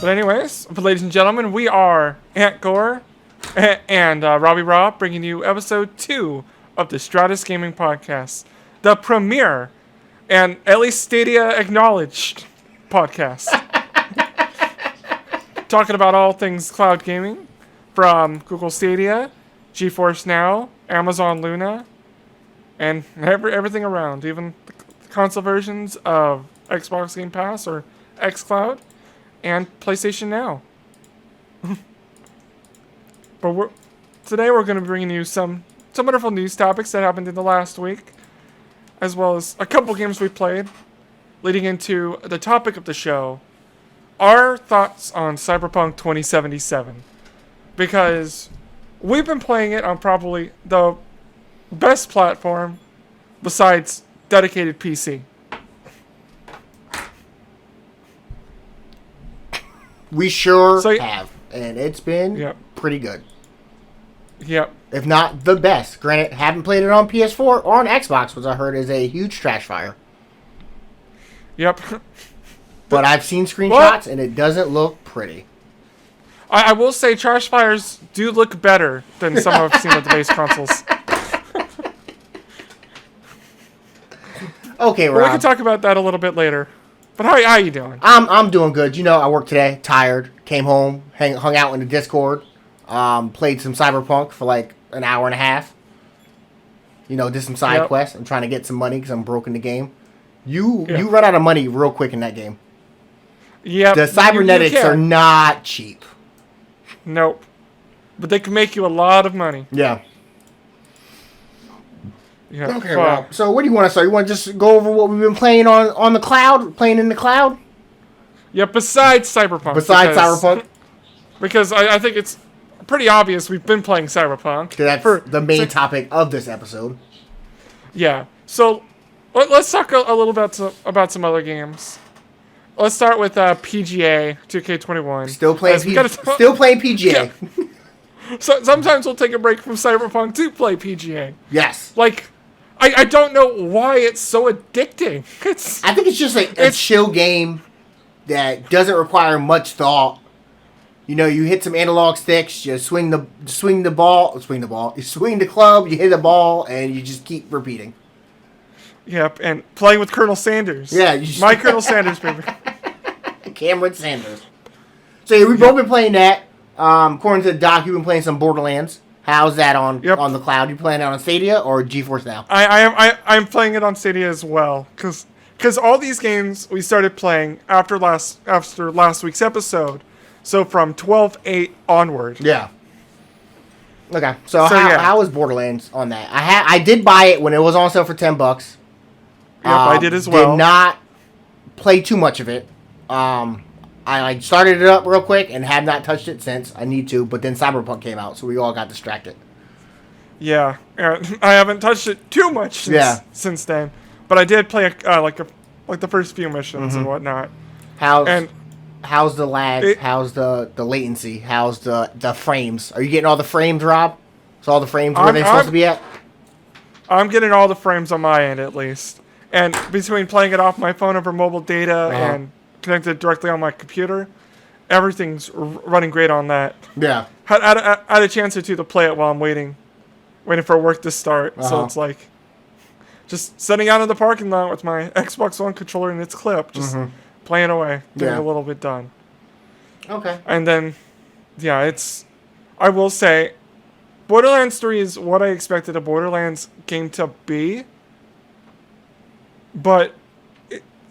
But anyways, ladies and gentlemen, we are Ant Gore and Robbie Rob bringing you episode 2 of the Stratus Gaming Podcast, the premiere and at least Stadia acknowledged podcast. Talking about all things cloud gaming, from Google Stadia, GeForce Now, Amazon Luna, and everything around, even the console versions of Xbox Game Pass or xCloud and PlayStation Now. But today we're going to bring you some wonderful news topics that happened in the last week, as well as a couple games we played, leading into the topic of the show, our thoughts on Cyberpunk 2077. Because we've been playing it on probably the best platform besides dedicated PC. We sure have, and it's been pretty good. Yep. If not the best. Granted, haven't played it on PS4 or on Xbox, which I heard is a huge trash fire. Yep. But I've seen screenshots, and it doesn't look pretty. I will say trash fires do look better than some I've seen with the base consoles. Okay, Rob. Well, we can talk about that a little bit later. But how are you doing? I'm doing good. You know, I worked today, tired, came home, hung out in the Discord, played some Cyberpunk for like an hour and a half. You know, did some side quests. I'm trying to get some money because I'm broke in the game. You run out of money real quick in that game. Yeah. The cybernetics are not cheap. Nope. But they can make you a lot of money. Yeah. Yeah. Okay, Rob. So what do you want to start? You want to just go over what we've been playing on the cloud? Playing in the cloud? Yeah, besides Cyberpunk. Cyberpunk? Because I think it's pretty obvious we've been playing Cyberpunk. That's the main topic of this episode. Yeah. So let's talk a little bit about some other games. Let's start with PGA 2K21. Still playing PGA. Yeah. So sometimes we'll take a break from Cyberpunk to play PGA. Yes. Like, I don't know why it's so addicting. I think it's just like a chill game that doesn't require much thought. You know, you hit some analog sticks, you swing the club, you hit the ball, and you just keep repeating. Yep, and playing with Colonel Sanders. Yeah. My Colonel Sanders, baby. Cameron Sanders. So yeah, we've both been playing that. According to the doc, you've been playing some Borderlands. How's that on the cloud? You playing it on Stadia or GeForce Now? I'm playing it on Stadia as well, because all these games we started playing after last week's episode. So from 12/8 onward. Yeah. Okay. So how was Borderlands on that? I did buy it when it was on sale for $10. Yep, I did as well. Did not play too much of it. I started it up real quick and have not touched it since. I need to, but then Cyberpunk came out, so we all got distracted. Yeah, I haven't touched it too much since then, but I did play like the first few missions and whatnot. How's the lag? How's the latency? How's the frames? Are you getting all the frames, Rob? So all the frames where they're supposed to be at? I'm getting all the frames on my end at least, and between playing it off my phone over mobile data and connected directly on my computer, everything's running great on that. Yeah. Had a chance or two to play it while I'm waiting for work to start. So it's like just sitting out in the parking lot with my Xbox One controller and its clip, just playing away, getting a little bit done. Okay. And then, I will say, Borderlands 3 is what I expected a Borderlands game to be, but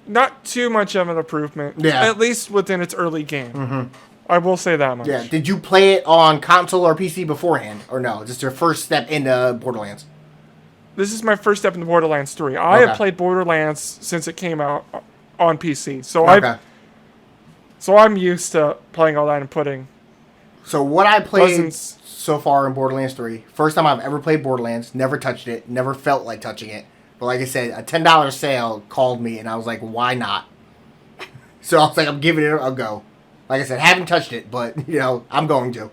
not too much of an improvement, at least within its early game. I will say that much. Yeah. Did you play it on console or PC beforehand, or no? Just your first step into Borderlands? This is my first step into Borderlands 3. I have played Borderlands since it came out on PC, so I'm used to playing all that and putting. So what I played so far in Borderlands 3, first time I've ever played Borderlands, never touched it, never felt like touching it. But like I said, a $10 sale called me, and I was like, why not? So I was like, I'm giving it a go. Like I said, haven't touched it, but, I'm going to.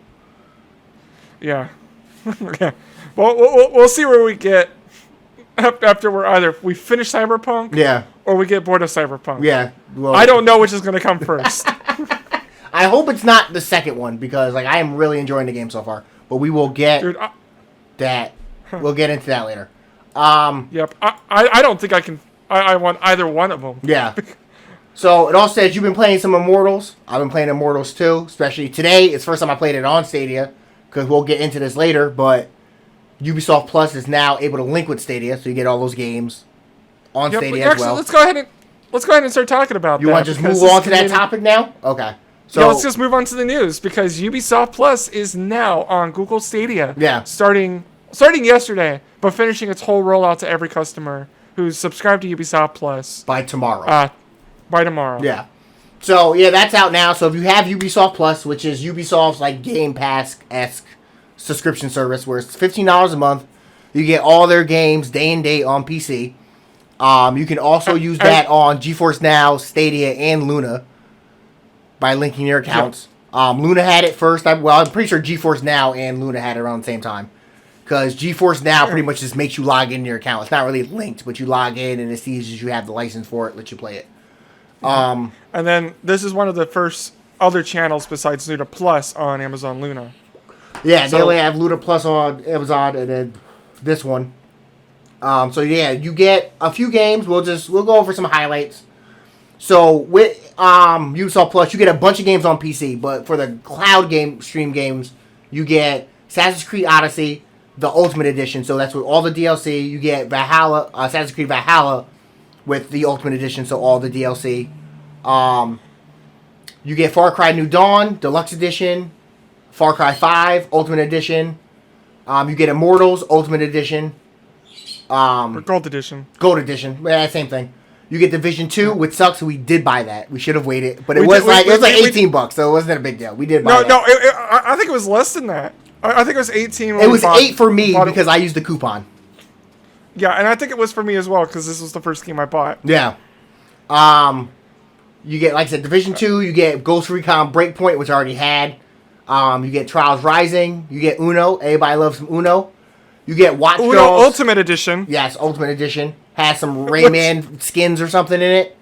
Yeah. Yeah. Well, we'll see where we get after we finish Cyberpunk, yeah, or we get bored of Cyberpunk. Yeah, well, I don't know which is going to come first. I hope it's not the second one because like I am really enjoying the game so far. But we will get that. We'll get into that later. Yep. I don't think I can. I want either one of them. Yeah. So it all says you've been playing some Immortals. I've been playing Immortals too, especially today. It's the first time I played it on Stadia because we'll get into this later. But Ubisoft Plus is now able to link with Stadia, so you get all those games on Stadia as well. Let's go ahead and start talking about that. You want to just move on to that topic now? Okay. So yeah, let's just move on to the news because Ubisoft Plus is now on Google Stadia. Yeah. Starting yesterday, but finishing its whole rollout to every customer who's subscribed to Ubisoft Plus by tomorrow. By tomorrow. Yeah. So yeah, that's out now. So if you have Ubisoft Plus, which is Ubisoft's like Game Pass-esque subscription service, where it's $15 a month, you get all their games day and date on PC. You can also use that on GeForce Now, Stadia, and Luna by linking your accounts. Yep. Luna had it first. I'm pretty sure GeForce Now and Luna had it around the same time. Because GeForce Now pretty much just makes you log into your account. It's not really linked, but you log in and it sees as you have the license for it, lets you play it. And then this is one of the first other channels besides Luna Plus on Amazon Luna. Yeah, they only have Luna Plus on Amazon and then this one. So yeah, you get a few games. We'll go over some highlights. So with Ubisoft Plus, you get a bunch of games on PC, but for the cloud game stream games, you get Assassin's Creed Odyssey, the Ultimate Edition. So that's with all the DLC. You get Valhalla, Assassin's Creed Valhalla, with the Ultimate Edition. So all the DLC. You get Far Cry New Dawn, Deluxe Edition, Far Cry 5, Ultimate Edition. You get Immortals, Ultimate Edition. Or Gold Edition. Gold Edition. Yeah, same thing. You get Division 2, which sucks. We did buy that. We should have waited, but it was like $18, so it wasn't a big deal. We did buy that. No, I think it was less than that. I think it was 18. It was 8 for me because I used the coupon. Yeah, and I think it was for me as well because this was the first game I bought. Yeah. You get, like I said, Division 2. You get Ghost Recon Breakpoint, which I already had. You get Trials Rising. You get Uno. Everybody loves some Uno. You get Watch Dogs. Uno Ultimate Edition. Yes, Ultimate Edition. Has some Rayman skins or something in it.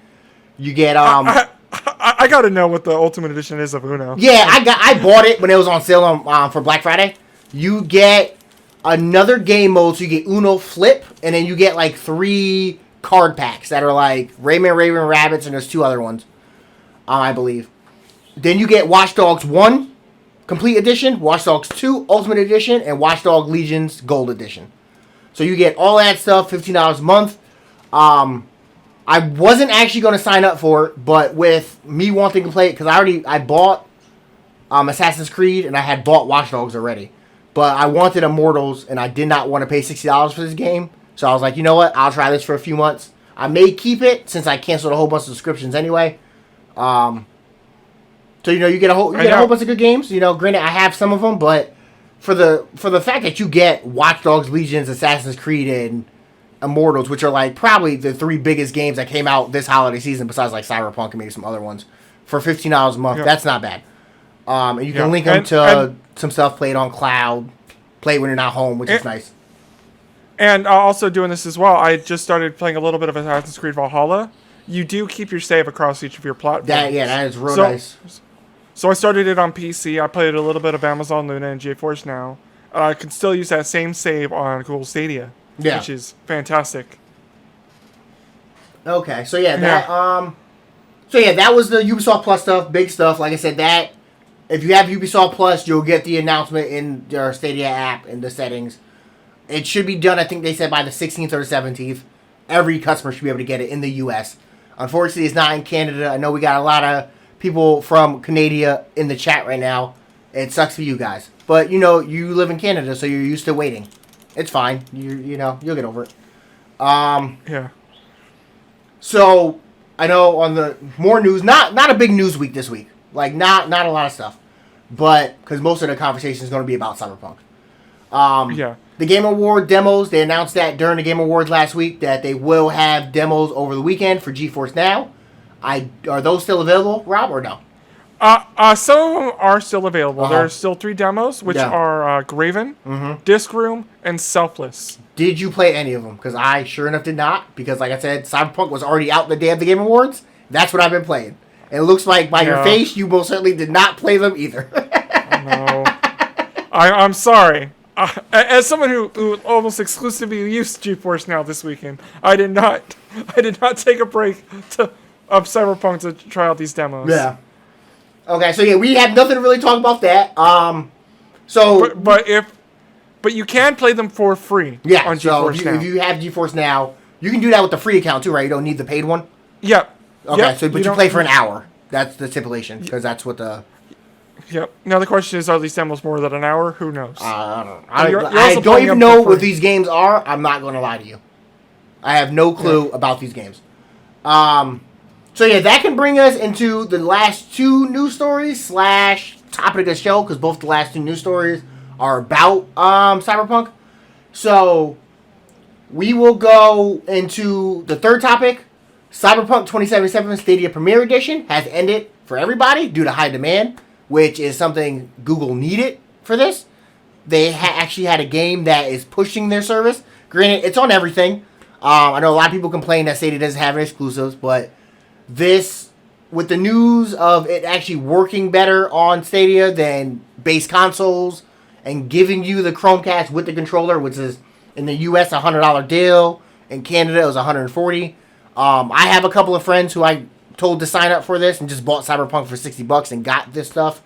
You get I gotta know what the Ultimate Edition is of Uno. Yeah, I bought it when it was on sale on for Black Friday. You get another game mode, so you get Uno Flip, and then you get like 3 card packs that are like Rayman Rabbids, and there's 2 other ones, I believe. Then you get Watch Dogs 1 Complete Edition, Watch Dogs 2 Ultimate Edition, and Watch Dogs Legions Gold Edition. So you get all that stuff, $15 a month. I wasn't actually going to sign up for it, but with me wanting to play it, because I bought Assassin's Creed, and I had bought Watch Dogs already. But I wanted Immortals, and I did not want to pay $60 for this game. So I was like, you know what? I'll try this for a few months. I may keep it, since I canceled a whole bunch of subscriptions anyway. So, you get a whole bunch of good games. Granted, I have some of them, but for the fact that you get Watch Dogs, Legions, Assassin's Creed, and Immortals, which are like probably the 3 biggest games that came out this holiday season, besides like Cyberpunk and maybe some other ones, for $15 a month, that's not bad. And you can link them to some stuff played on cloud, play when you're not home, which is nice. And also doing this as well, I just started playing a little bit of Assassin's Creed Valhalla. You do keep your save across each of your platforms. That is real nice. So I started it on PC. I played a little bit of Amazon Luna and GeForce Now. I can still use that same save on Google Stadia, which is fantastic. Okay, so that was the Ubisoft Plus stuff, big stuff. Like I said, that if you have Ubisoft Plus, you'll get the announcement in your Stadia app in the settings. It should be done, I think they said, by the 16th or the 17th. Every customer should be able to get it in the U.S. Unfortunately, it's not in Canada. I know we got a lot of people from Canada in the chat right now. It sucks for you guys. But, you live in Canada, so you're used to waiting. It's fine. You'll get over it. Yeah. So, I know on the more news, not a big news week this week. Like, not a lot of stuff. But, because most of the conversation is going to be about Cyberpunk. The Game Award demos, they announced that during the Game Awards last week that they will have demos over the weekend for GeForce Now. Are those still available, Rob, or no? Some of them are still available. There are still 3 demos, which are Graven, Disc Room, and Selfless. Did you play any of them? Because I sure enough did not. Because like I said, Cyberpunk was already out the day of the Game Awards. That's what I've been playing. And it looks like by your face, you most certainly did not play them either. No. I'm sorry. As someone who almost exclusively used GeForce Now this weekend, I did not take a break of Cyberpunk to try out these demos. Yeah. Okay, so yeah, we have nothing to really talk about that. But you can play them for free. Yeah. On So GeForce Now. if you have GeForce Now, you can do that with the free account too, right? You don't need the paid one. Yep. Okay. Yep. So but you play for an hour. That's the stipulation because that's what the. Yep. Now the question is, are these demos more than an hour? Who knows? I don't know. I don't even know what these games are. I'm not going to lie to you. I have no clue about these games. So yeah, that can bring us into the last two news stories / topic of the show because both the last two news stories are about Cyberpunk. So we will go into the third topic. Cyberpunk 2077 Stadia Premiere Edition has ended for everybody due to high demand, which is something Google needed for this. They actually had a game that is pushing their service. Granted, it's on everything. I know a lot of people complain that Stadia doesn't have exclusives, but this, with the news of it actually working better on Stadia than base consoles and giving you the Chromecast with the controller, which is in the US a $100 deal, in Canada it was $140. I have a couple of friends who I told to sign up for this and just bought Cyberpunk for $60 and got this stuff.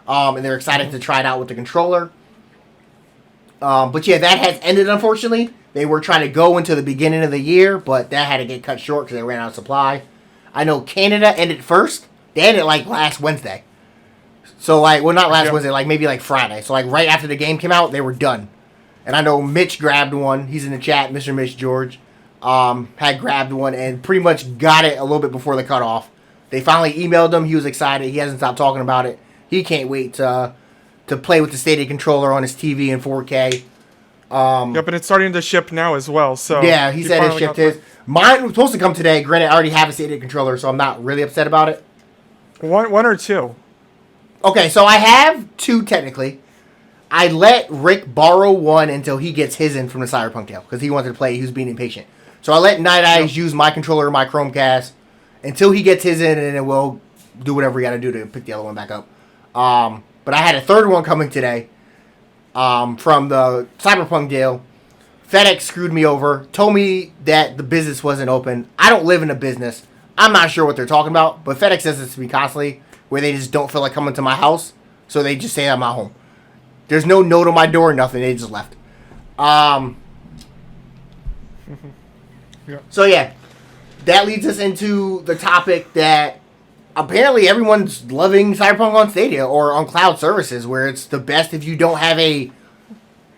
And they're excited to try it out with the controller. But yeah, that has ended, unfortunately. They were trying to go into the beginning of the year, but that had to get cut short because they ran out of supply. I know Canada ended first. They ended like last Wednesday. So like, well, not last Wednesday, like maybe like Friday. So like right after the game came out, they were done. And I know Mitch grabbed one. He's in the chat, Mr. Mitch George. Had grabbed one and pretty much got it a little bit before the cutoff. They finally emailed him. He was excited. He hasn't stopped talking about it. He can't wait to play with the Stadia controller on his TV in 4K. Yep, and it's starting to ship now as well. So yeah, he said it shipped his. Mine was supposed to come today. Granted, I already have a Stadia controller, so I'm not really upset about it. One or two. Okay, so I have two technically. I let Rick borrow one until he gets his in from the Cyberpunk deal because he wanted to play. He was being impatient. So I let Night Eyes use my controller, my Chromecast, until he gets his in, and then we'll do whatever we got to do to pick the other one back up. But I had a third one coming today from the Cyberpunk deal. FedEx screwed me over, told me that the business wasn't open. I don't live in a business. I'm not sure what they're talking about, but FedEx says this to me constantly, where they just don't feel like coming to my house, so they just say I'm not home. There's no note on my door, nothing. They just left. So yeah, that leads us into the topic that apparently everyone's loving Cyberpunk on Stadia or on cloud services, where it's the best if you don't have a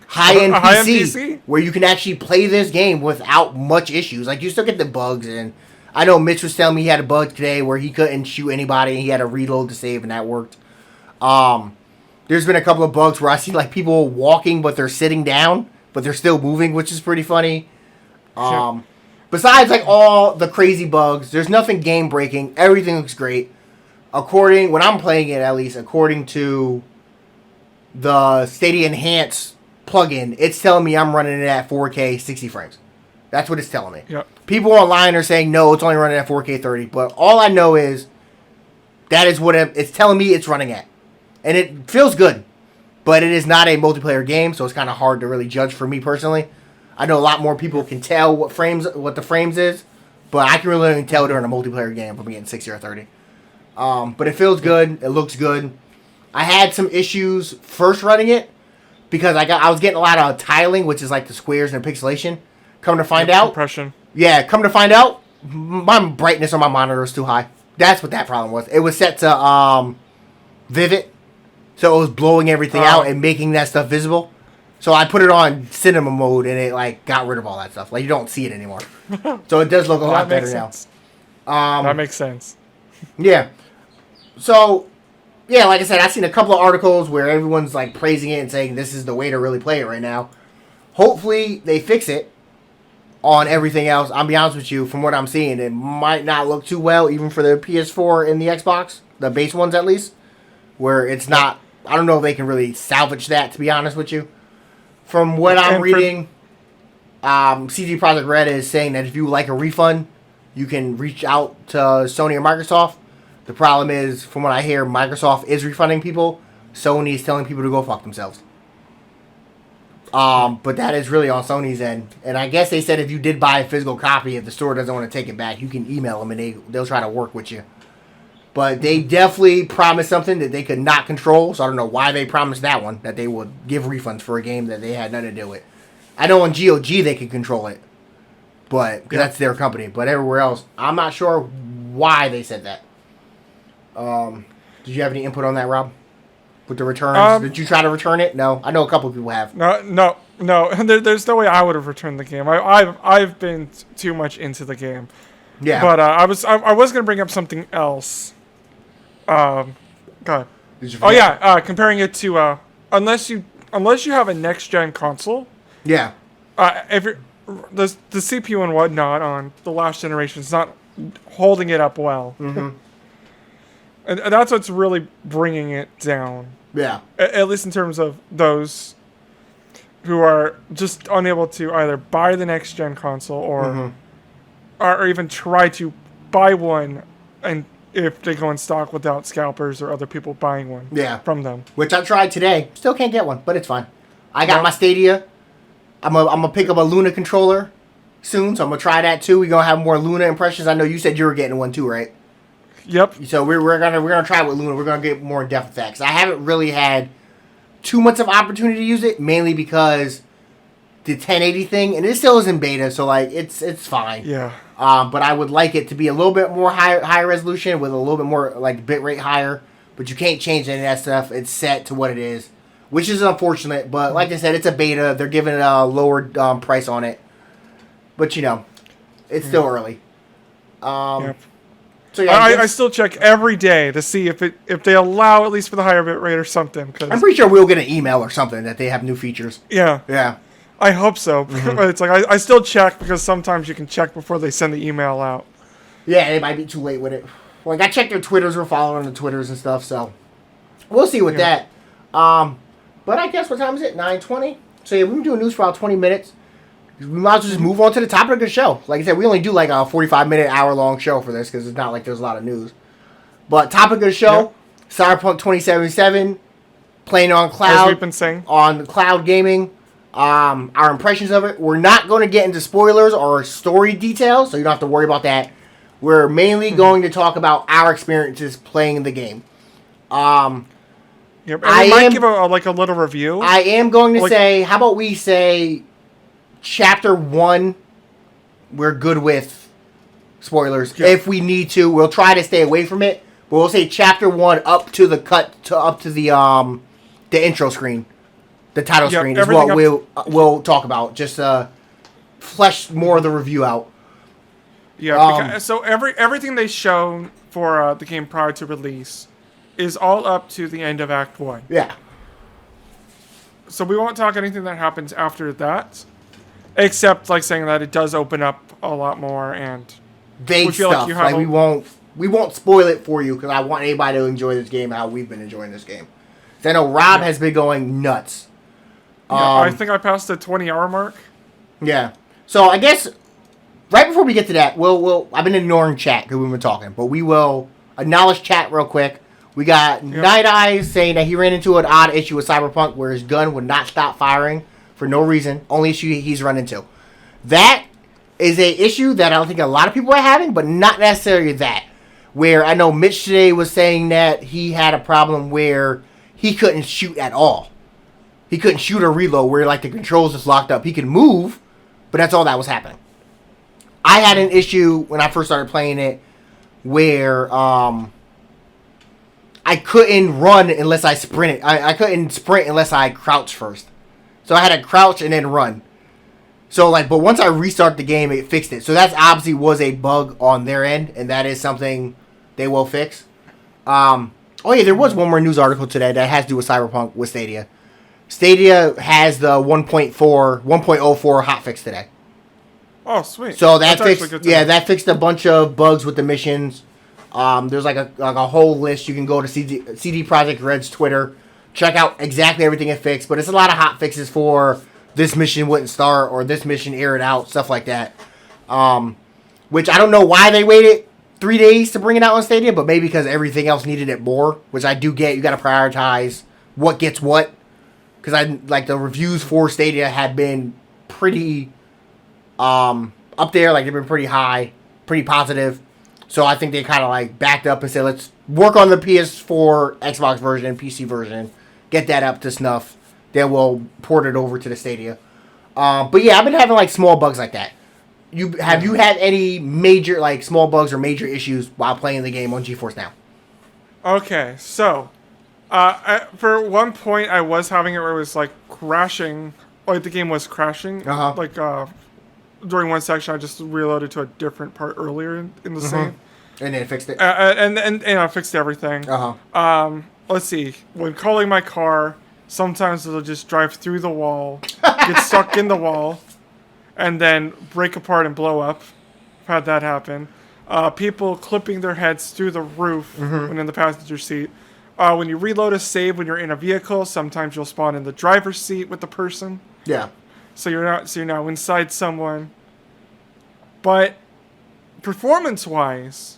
high-end PC, where you can actually play this game without much issues. Like, you still get the bugs, and I know Mitch was telling me he had a bug today where he couldn't shoot anybody, and he had to reload to save, and that worked. There's been a couple of bugs where I see, like, people walking, but they're sitting down, but they're still moving, which is pretty funny. Besides, like, all the crazy bugs, there's nothing game-breaking. Everything looks great. When I'm playing it, at least, according to the Stadia Enhance plugin, it's telling me I'm running it at 4K 60 frames. That's what it's telling me. Yep. People online are saying, no, it's only running at 4K 30. But all I know is that is what it's telling me it's running at. And it feels good. But it is not a multiplayer game, so it's kind of hard to really judge for me personally. I know a lot more people can tell what the frames is, but I can really only tell during a multiplayer game if I'm getting 60 or 30. But it feels good. It looks good. I had some issues first running it because I was getting a lot of tiling, which is like the squares and the pixelation. Come to find out, my brightness on my monitor is too high. That's what that problem was. It was set to Vivid, so it was blowing everything out and making that stuff visible. So I put it on cinema mode, and it like got rid of all that stuff. Like, you don't see it anymore. So it does look a lot better now. That makes sense. Yeah. So, yeah, like I said, I've seen a couple of articles where everyone's like praising it and saying this is the way to really play it right now. Hopefully they fix it on everything else. I'll be honest with you, from what I'm seeing, it might not look too well, even for the PS4 and the Xbox, the base ones at least, where it's not. I don't know if they can really salvage that, to be honest with you. From what I'm reading, CD Projekt Red is saying that if you would like a refund, you can reach out to Sony or Microsoft. The problem is, from what I hear, Microsoft is refunding people. Sony is telling people to go fuck themselves. But that is really on Sony's end. And I guess they said if you did buy a physical copy, if the store doesn't want to take it back, you can email them and they'll try to work with you. But they definitely promised something that they could not control. So I don't know why they promised that one, that they would give refunds for a game that they had nothing to do with. I know on GOG they could control it, but cause that's their company. But everywhere else, I'm not sure why they said that. Did you have any input on that, Rob? With the returns? Did you try to return it? No? I know a couple of people have. No. There's no way I would have returned the game. I've been too much into the game. Yeah. But I was going to bring up something else. God. Oh yeah. Comparing it to unless you have a next gen console. Yeah. If the CPU and whatnot on the last generation is not holding it up well. Mm-hmm. And that's what's really bringing it down. Yeah. At least in terms of those who are just unable to either buy the next gen console or even try to buy one, and if they go in stock without scalpers or other people buying one from them. Which I tried today. Still can't get one, but it's fine. I got my Stadia. I'm gonna pick up a Luna controller soon, so I'm gonna try that too. We're gonna have more Luna impressions. I know you said you were getting one too, right? Yep. So we're gonna try it with Luna. We're gonna get more in depth with that, 'cause I haven't really had too much of opportunity to use it, mainly because the 1080 thing, and it still is in beta, so like it's fine. Yeah. But I would like it to be a little bit more higher resolution with a little bit more like bit rate higher. But you can't change any of that stuff. It's set to what it is, which is unfortunate. But like I said, it's a beta. They're giving it a lower price on it. But you know, it's still early. Yep. So yeah, I still check every day to see if they allow at least for the higher bit rate or something. Cause I'm pretty sure we'll get an email or something that they have new features. Yeah. Yeah. I hope so. But it's like I still check because sometimes you can check before they send the email out. Yeah, it might be too late with it. Like I checked their Twitters, we're following the Twitters and stuff, so we'll see with that. But I guess what time is it? 9:20. So yeah, we've been doing news for about 20 minutes. We might as well just move on to the topic of the show. Like I said, we only do like a 45-minute, hour-long show for this because it's not like there's a lot of news. But topic of the show, Cyberpunk 2077, playing on cloud. As we've been saying. On cloud gaming. Our impressions of it. We're not going to get into spoilers or story details, so you don't have to worry about that. We're mainly going to talk about our experiences playing the game. And we might give a little review. I am going to say, how about we say Chapter 1, we're good with spoilers. Yeah. If we need to, we'll try to stay away from it. But we'll say Chapter 1 up to the intro screen. The title screen is what we'll talk about. Just flesh more of the review out. Yeah, so everything they shown for the game prior to release is all up to the end of Act 1. Yeah. So we won't talk anything that happens after that, except like saying that it does open up a lot more and vague stuff. Like we won't spoil it for you because I want anybody to enjoy this game how we've been enjoying this game. I know Rob has been going nuts. I think I passed the 20-hour mark. Yeah. So I guess right before we get to that, I've been ignoring chat because we've been talking, but we will acknowledge chat real quick. We got Night Eyes saying that he ran into an odd issue with Cyberpunk where his gun would not stop firing for no reason. Only issue he's run into. That is a issue that I don't think a lot of people are having, but not necessarily that. Where I know Mitch today was saying that he had a problem where he couldn't shoot at all. He couldn't shoot or reload where like the controls just locked up. He could move, but that's all that was happening. I had an issue when I first started playing it where I couldn't run unless I sprinted. I couldn't sprint unless I crouched first. So I had to crouch and then run. So but once I restarted the game, it fixed it. So that obviously was a bug on their end, and that is something they will fix. Oh yeah, there was one more news article today that has to do with Cyberpunk with Stadia. Stadia has the 1.04 hotfix today. Oh, sweet. So that that fixed a bunch of bugs with the missions. There's like a whole list. You can go to CD Projekt Red's Twitter, check out exactly everything it fixed. But it's a lot of hot fixes for this mission wouldn't start or this mission aired out, stuff like that. Which I don't know why they waited 3 days to bring it out on Stadia, but maybe because everything else needed it more, which I do get. You got to prioritize what gets what. Because the reviews for Stadia had been pretty up there, like they've been pretty high, pretty positive. So I think they kind of like backed up and said, let's work on the PS4, Xbox version, PC version, get that up to snuff. Then we'll port it over to the Stadia. But yeah, I've been having like small bugs like that. Have you had any major like small bugs or major issues while playing the game on GeForce Now? Okay, so for one point I was having it where it was like crashing, like the game was crashing. Like during one section I just reloaded to a different part earlier in the save. And then fixed it. And I fixed everything. Let's see. When calling my car, sometimes it'll just drive through the wall, get stuck in the wall, and then break apart and blow up. I've had that happen. People clipping their heads through the roof when in the passenger seat. When you reload a save when you're in a vehicle, sometimes you'll spawn in the driver's seat with the person. Yeah. So you're now inside someone. But performance-wise,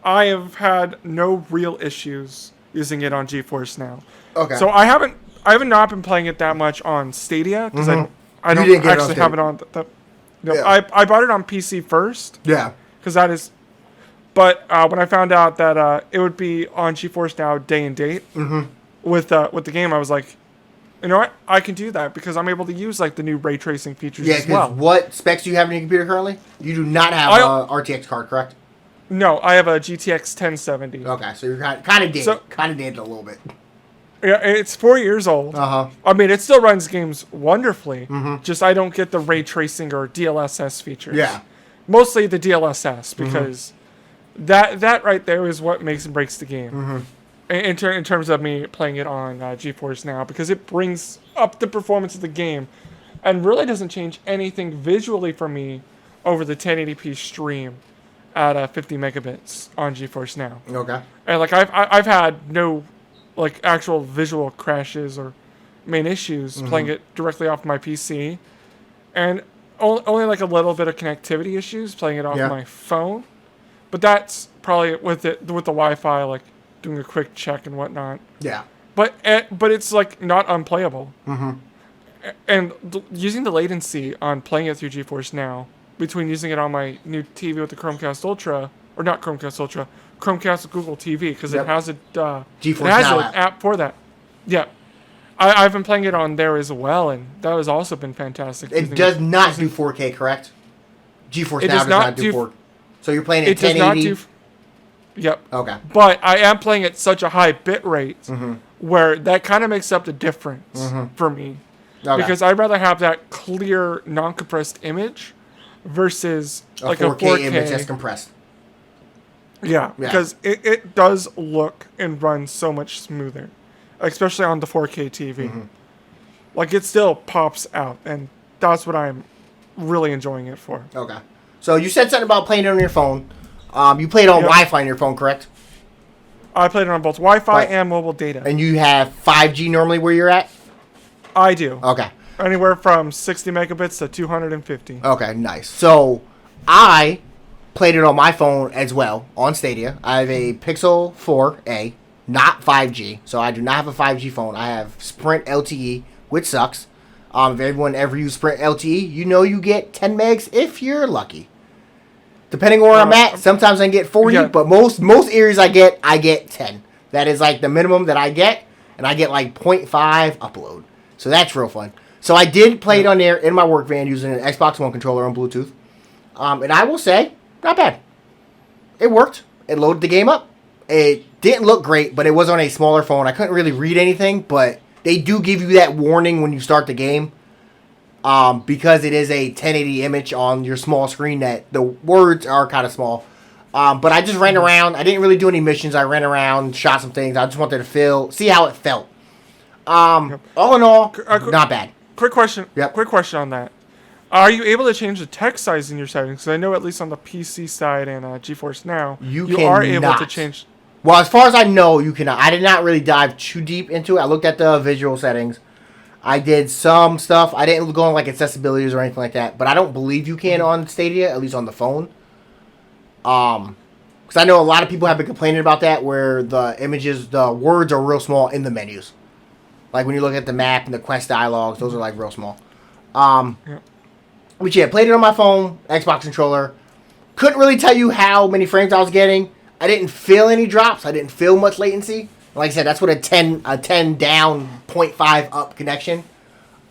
I have had no real issues using it on GeForce Now. Okay. So I have not been playing it that much on Stadia because I don't actually have it on. I bought it on PC first. Yeah. Because that is. But when I found out that it would be on GeForce Now day and date with the game, I was like, you know what? I can do that because I'm able to use like the new ray tracing features as well. What specs do you have in your computer currently? You do not have an RTX card, correct? No, I have a GTX 1070. Okay, so you're kind of dated. Kind of dated a little bit. Yeah, it's 4 years old. I mean, it still runs games wonderfully. Just I don't get the ray tracing or DLSS features. Yeah. Mostly the DLSS because that right there is what makes and breaks the game. In terms of me playing it on GeForce Now, because it brings up the performance of the game and really doesn't change anything visually for me over the 1080p stream at 50 megabits on GeForce Now. Okay. And like I've had no like actual visual crashes or main issues playing it directly off my PC, and only like a little bit of connectivity issues playing it off my phone. But that's probably with the Wi-Fi, like doing a quick check and whatnot. Yeah. But it's like not unplayable. And using the latency on playing it through GeForce Now, between using it on my new TV with the Chromecast Ultra, or not Chromecast Ultra, Chromecast with Google TV, because it has an app for that. Yeah. I've been playing it on there as well, and that has also been fantastic. It does not do 4K, correct? GeForce Now does not do 4K. So you're playing at 1080? Yep. Okay. But I am playing at such a high bit rate where that kind of makes up the difference for me. Okay. Because I'd rather have that clear, non-compressed image versus like a 4K image that's compressed. Yeah, because it does look and run so much smoother, especially on the 4K TV. Like, it still pops out, and that's what I'm really enjoying it for. Okay. So you said something about playing it on your phone. You played on Wi-Fi on your phone, correct? I played it on both Wi-Fi and mobile data. And you have 5G normally where you're at? I do. Okay. Anywhere from 60 megabits to 250. Okay, nice. So I played it on my phone as well on Stadia. I have a Pixel 4a, not 5G. So I do not have a 5G phone. I have Sprint LTE, which sucks. If everyone ever used Sprint LTE, you know you get 10 megs if you're lucky. Depending on where I'm at, sometimes I can get 40, but most areas I get 10. That is like the minimum that I get, and I get like 0.5 upload. So that's real fun. So I did play it on there in my work van using an Xbox One controller on Bluetooth. And I will say, not bad. It worked. It loaded the game up. It didn't look great, but it was on a smaller phone. I couldn't really read anything, but they do give you that warning when you start the game. Because it is a 1080 image on your small screen that the words are kind of small. But I just ran around. I didn't really do any missions. I ran around, shot some things. I just wanted to see how it felt. All in all, not bad. Quick question. Yep. Quick question on that. Are you able to change the text size in your settings? Because I know at least on the PC side and GeForce Now, you are able to change. Well, as far as I know, you cannot. I did not really dive too deep into it. I looked at the visual settings. I did some stuff. I didn't go on like accessibilities or anything like that. But I don't believe you can on Stadia, at least on the phone. Because I know a lot of people have been complaining about that, where the words are real small in the menus. Like when you look at the map and the quest dialogues, those are like real small. But yeah, played it on my phone, Xbox controller. Couldn't really tell you how many frames I was getting. I didn't feel any drops. I didn't feel much latency. Like I said, that's what a 10 down, 0.5 up connection.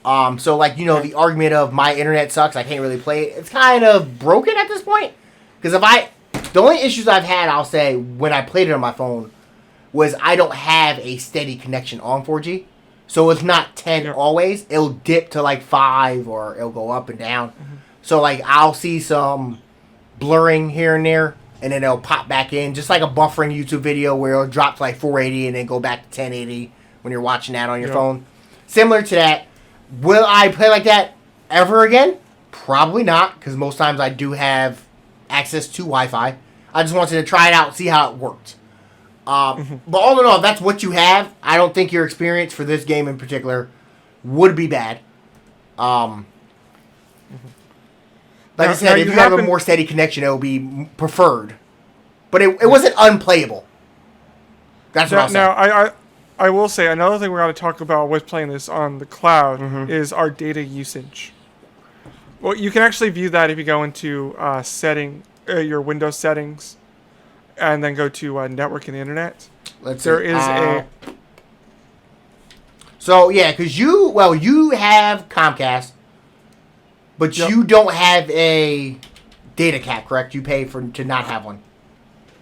So like, the argument of my internet sucks, I can't really play it. It's kind of broken at this point. Because the only issues I've had, I'll say, when I played it on my phone, was I don't have a steady connection on 4G. So it's not 10 always. It'll dip to like 5 or it'll go up and down. Mm-hmm. So like I'll see some blurring here and there, and then it'll pop back in, just like a buffering YouTube video where it'll drop to like 480 and then go back to 1080 when you're watching that on your phone. Similar to that. Will I play like that ever again? Probably not, because most times I do have access to Wi-Fi. I just wanted to try it out, see how it worked. But all in all, if that's what you have, I don't think your experience for this game in particular would be bad. Like I said, if you have a more steady connection, it will be preferred. But it wasn't unplayable. That's what I'll say. Now, I will say, another thing we're going to talk about with playing this on the cloud is our data usage. Well, you can actually view that if you go into your Windows settings and then go to network and the internet. So, yeah, because you have Comcast, but you don't have a data cap, correct? You pay to not have one.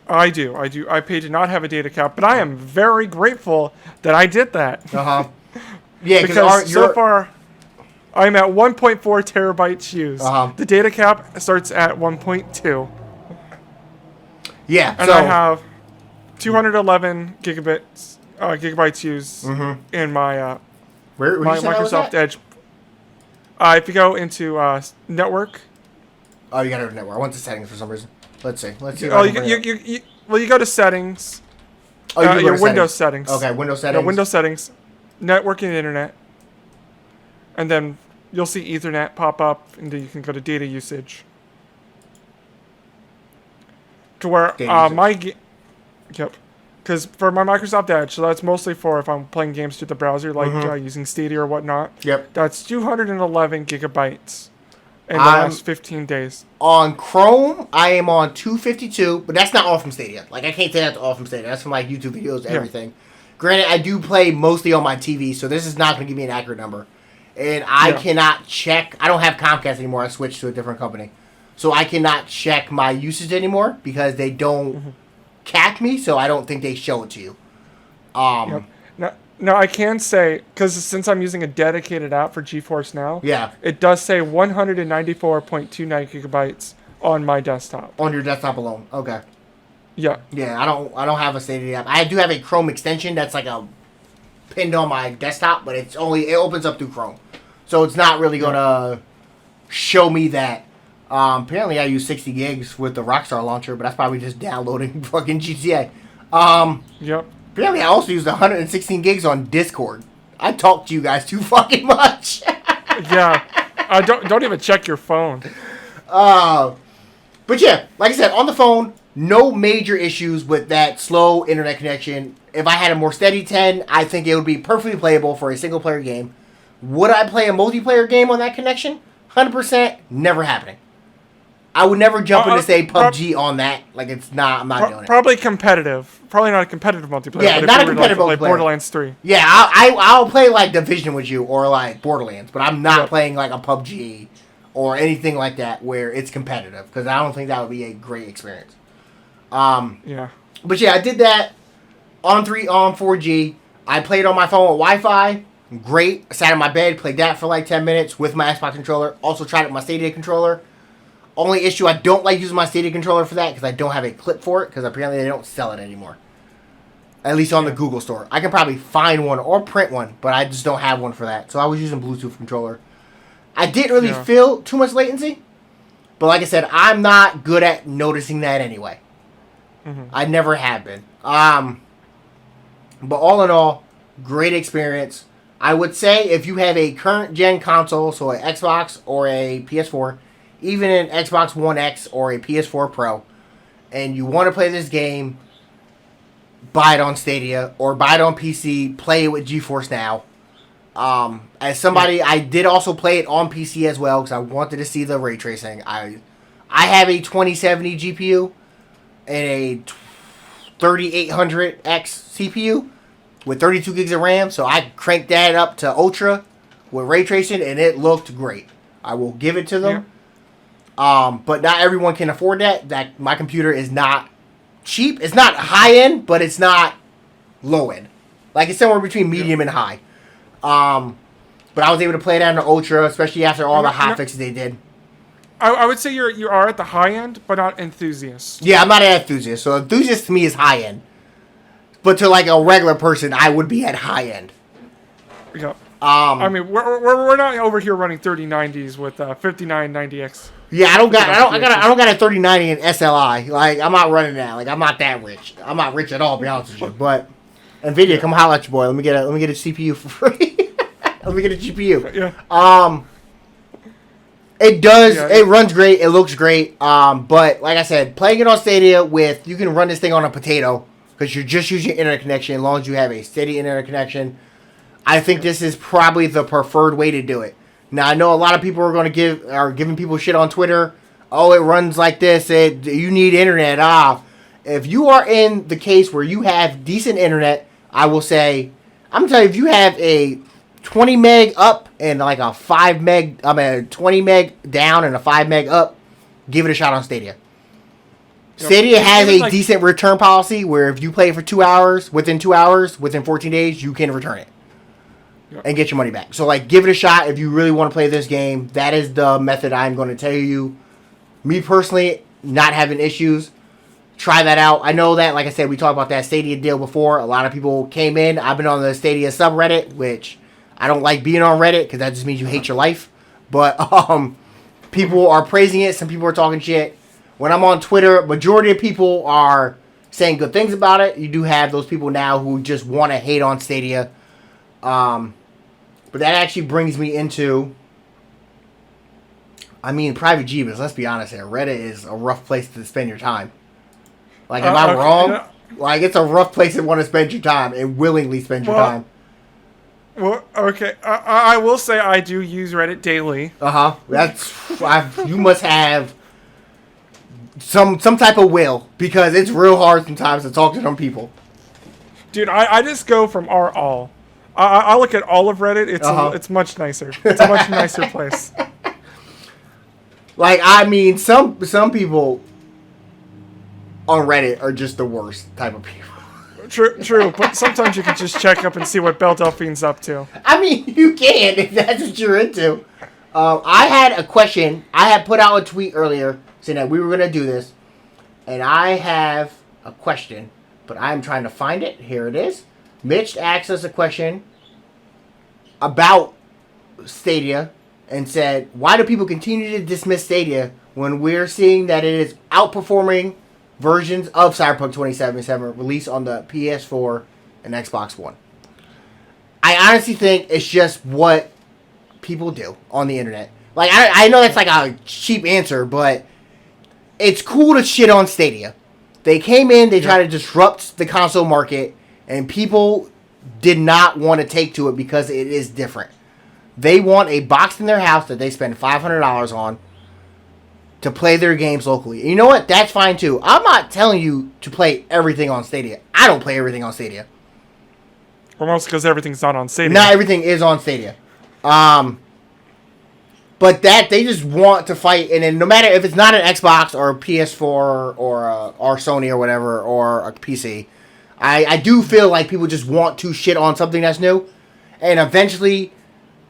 I do. I pay to not have a data cap, but I am very grateful that I did that. Yeah, because so far I'm at 1.4 terabytes used. The data cap starts at 1.2. Yeah, and I have 211 gigabytes used in my my Microsoft Edge. If you go into network. Oh, you got to go to network. I went to settings for some reason. Let's see. You go to settings. Your Windows settings. Okay, Windows settings. No, Windows settings, network and internet, and then you'll see Ethernet pop up, and then you can go to data usage. To where because for my Microsoft Edge, so that's mostly for if I'm playing games through the browser, like using Stadia or whatnot. Yep. That's 211 gigabytes. In the last 15 days. On Chrome, I am on 252, but that's not all from Stadia. Like, I can't say that's all from Stadia. That's from, like, YouTube videos, everything. Granted, I do play mostly on my TV, so this is not going to give me an accurate number. And I cannot check. I don't have Comcast anymore. I switched to a different company. So I cannot check my usage anymore because they don't cap me, so I don't think they show it to you. Now, I can say, because since I'm using a dedicated app for GeForce Now, it does say 194.29 gigabytes on my desktop. On your desktop alone, okay. Yeah. Yeah, I don't have a Stadia app. I do have a Chrome extension that's like pinned on my desktop, but it opens up through Chrome, so it's not really gonna show me that. Apparently, I use 60 gigs with the Rockstar launcher, but that's probably just downloading fucking GTA. Yep. Apparently, I also used 116 gigs on Discord. I talk to you guys too fucking much. Don't even check your phone. But yeah, like I said, on the phone, no major issues with that slow internet connection. If I had a more steady 10, I think it would be perfectly playable for a single player game. Would I play a multiplayer game on that connection? 100%, never happening. I would never jump into, say, PUBG on that. Like, it's not, I'm not doing it. Probably competitive. Probably not a competitive multiplayer. Yeah, but not a competitive multiplayer. Like Borderlands 3. Yeah, I'll play, like, Division with you or, like, Borderlands. But I'm not playing, like, a PUBG or anything like that where it's competitive. Because I don't think that would be a great experience. But, yeah, I did that on 4G. I played on my phone with Wi-Fi. Great. I sat in my bed, played that for, like, 10 minutes with my Xbox controller. Also tried it with my Stadia controller. Only issue, I don't like using my Stadia controller for that because I don't have a clip for it because apparently they don't sell it anymore. At least on the Google store. I can probably find one or print one, but I just don't have one for that. So I was using Bluetooth controller. I didn't really feel too much latency, but like I said, I'm not good at noticing that anyway. I never have been. But all in all, great experience. I would say if you have a current gen console, so an Xbox or a PS4, even an Xbox One X or a PS4 Pro, and you want to play this game, buy it on Stadia or buy it on PC. Play it with GeForce Now. As somebody, I did also play it on PC as well because I wanted to see the ray tracing. I have a 2070 GPU and a 3800X CPU with 32 gigs of RAM, so I cranked that up to Ultra with ray tracing, and it looked great. I will give it to them. Yeah. But not everyone can afford that. That my computer is not cheap. It's not high end, but it's not low end. Like, it's somewhere between medium and high. But I was able to play it on the Ultra, especially after all the hotfixes they did. I would say you are at the high end, but not enthusiast. Yeah, I'm not an enthusiast. So enthusiast to me is high end. But to like a regular person, I would be at high end. Yeah. I mean, we're not over here running 3090s with 5990X. Yeah, I don't got a 3090 in SLI. Like, I'm not running that. Like, I'm not that rich. I'm not rich at all, to be honest with you. But Nvidia, come holler at your boy. Let me get a CPU for free. Let me get a GPU. Yeah. It does. Yeah. It runs great. It looks great. But like I said, playing it on Stadia you can run this thing on a potato because you're just using internet connection. As long as you have a steady internet connection, I think this is probably the preferred way to do it. Now, I know a lot of people are giving people shit on Twitter. Oh, it runs like this. You need internet. If you are in the case where you have decent internet, I will say, I'm gonna tell you, if you have a 20 meg up and like a 20 meg down and a 5 meg up, give it a shot on Stadia. Stadia has a decent return policy where if you play it for 2 hours, within 14 days, you can return it and get your money back. So, like, give it a shot if you really want to play this game. That is the method I'm going to tell you. Me personally, not having issues. Try that out. I know that, like I said, we talked about that Stadia deal before. A lot of people came in. I've been on the Stadia subreddit, which I don't like being on Reddit because that just means you hate your life. But people are praising it. Some people are talking shit. When I'm on Twitter, majority of people are saying good things about it. You do have those people now who just want to hate on Stadia. But that actually brings me into, private Jeebus, let's be honest here. Reddit is a rough place to spend your time. Like, am I wrong? Yeah. Like, it's a rough place to want to spend your time and willingly spend your time. Well, okay. I will say I do use Reddit daily. You must have some type of will, because it's real hard sometimes to talk to some people. Dude, I just go from all. I look at all of Reddit. It's much nicer. It's a much nicer place. Like, some people on Reddit are just the worst type of people. True, but sometimes you can just check up and see what Belle Delphine's up to. You can, if that's what you're into. I had a question. I had put out a tweet earlier saying that we were going to do this. And I have a question, but I'm trying to find it. Here it is. Mitch asked us a question about Stadia and said, why do people continue to dismiss Stadia when we're seeing that it is outperforming versions of Cyberpunk 2077 released on the PS4 and Xbox One? I honestly think it's just what people do on the internet. Like, I know that's like a cheap answer, but it's cool to shit on Stadia. They came in, they tried to disrupt the console market, and people did not want to take to it because it is different. They want a box in their house that they spend $500 on to play their games locally. And you know what? That's fine too. I'm not telling you to play everything on Stadia. I don't play everything on Stadia. Almost because everything's not on Stadia. Not everything is on Stadia. But that they just want to fight, and then no matter if it's not an Xbox or a PS4 or Sony or whatever or a PC, I do feel like people just want to shit on something that's new, and eventually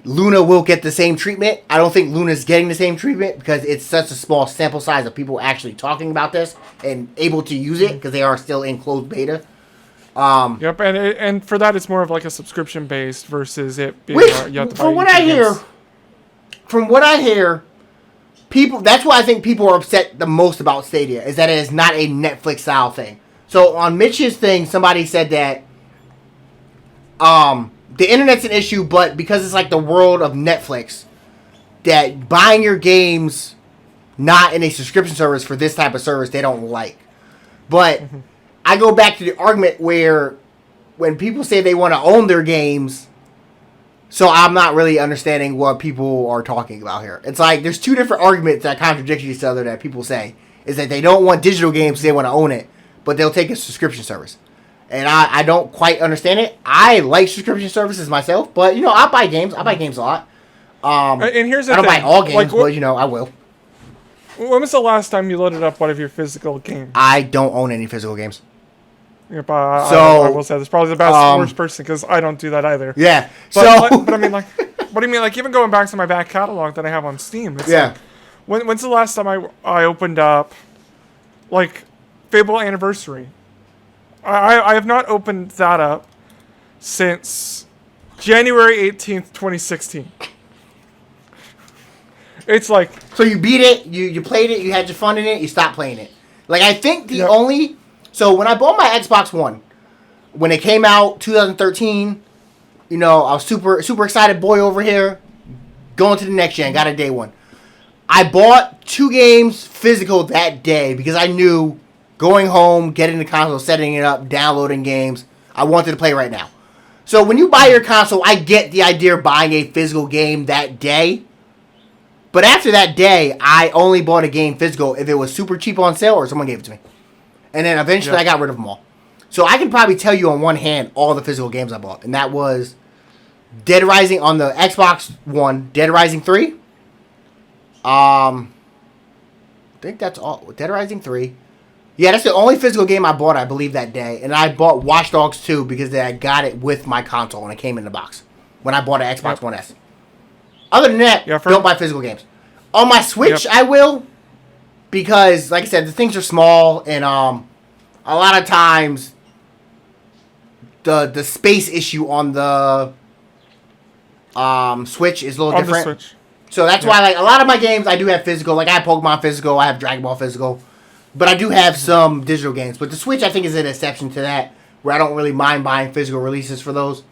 Luna will get the same treatment. I don't think Luna's getting the same treatment because it's such a small sample size of people actually talking about this and able to use it because they are still in closed beta. Yep, and for that it's more of like a subscription based versus it being you have to buy From what I hear, people. That's why I think people are upset the most about Stadia is that it is not a Netflix style thing. So on Mitch's thing, somebody said that the internet's an issue, but because it's like the world of Netflix, that buying your games not in a subscription service for this type of service they don't like. But I go back to the argument where when people say they want to own their games, so I'm not really understanding what people are talking about here. It's like there's two different arguments that contradict each other that people say. Is that they don't want digital games, they want to own it, but they'll take a subscription service. And I don't quite understand it. I like subscription services myself, but, I buy games. I buy games a lot. And here's the I don't thing. buy all games, but, I will. When was the last time you loaded up one of your physical games? I don't own any physical games. Yep, I will say that's probably the best worst person because I don't do that either. Yeah. But I mean, like, what do you mean? Like, even going back to my back catalog that I have on Steam. It's like, when's the last time I opened up, like, Fable Anniversary? I have not opened that up since January 18th, 2016. It's like... So you beat it, you played it, you had your fun in it, you stopped playing it. Like, I think the only... So when I bought my Xbox One, when it came out, 2013, I was super, super excited, boy over here, going to the next gen, got a day one. I bought 2 games physical that day because I knew... Going home, getting the console, setting it up, downloading games. I wanted to play right now. So when you buy your console, I get the idea of buying a physical game that day. But after that day, I only bought a game physical if it was super cheap on sale or someone gave it to me. And then eventually I got rid of them all. So I can probably tell you on one hand all the physical games I bought. And that was Dead Rising on the Xbox One, Dead Rising 3. I think that's all. Dead Rising 3. Yeah, that's the only physical game I bought, I believe, that day. And I bought Watch Dogs 2 because I got it with my console and it came in the box when I bought an Xbox One S. Other than that, don't buy physical games. On my Switch, I will because, like I said, the things are small and a lot of times the space issue on the Switch is a little different. On the Switch. So that's why, like, a lot of my games I do have physical. Like, I have Pokemon physical, I have Dragon Ball physical. But I do have some digital games. But the Switch, I think, is an exception to that, where I don't really mind buying physical releases for those.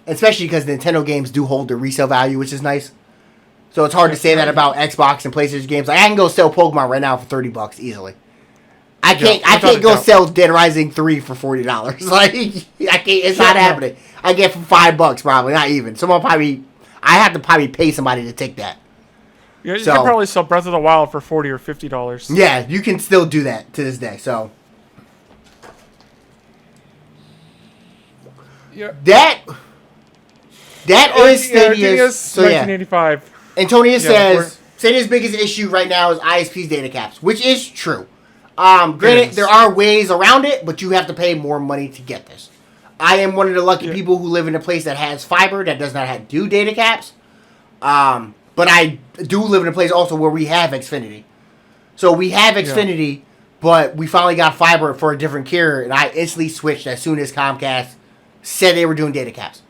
Especially because Nintendo games do hold their resale value, which is nice. So it's hard to say that about Xbox and PlayStation games. Like, I can go sell Pokemon right now for $30 easily. I can't go sell Dead Rising 3 for $40. Like, I can't. It's not happening. I get for $5 probably, not even. I have to probably pay somebody to take that. Yeah, you can probably sell Breath of the Wild for $40 or $50. Yeah, you can still do that to this day. So that is Stadia's. So 1985. Antonia says Stadia's biggest issue right now is ISP's data caps, which is true. Granted, there are ways around it, but you have to pay more money to get this. I am one of the lucky people who live in a place that has fiber that does not do data caps. But I do live in a place also where we have Xfinity. So we have Xfinity, but we finally got fiber for a different carrier, and I instantly switched as soon as Comcast said they were doing data caps.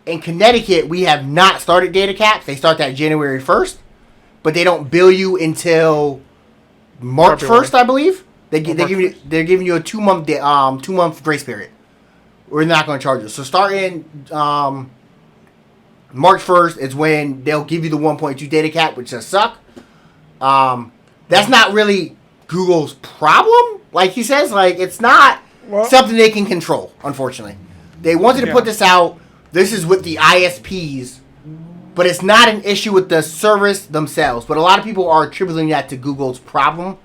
In Connecticut, we have not started data caps. They start that January 1st, but they don't bill you until March 1st, I believe. They're giving you a 2-month grace period. We're not going to charge you. So starting March 1st is when they'll give you the 1.2 data cap, which does suck. That's not really Google's problem, like he says. Like, it's not something they can control, unfortunately. They wanted to put this out. This is with the ISPs, but it's not an issue with the service themselves. But a lot of people are attributing that to Google's problem,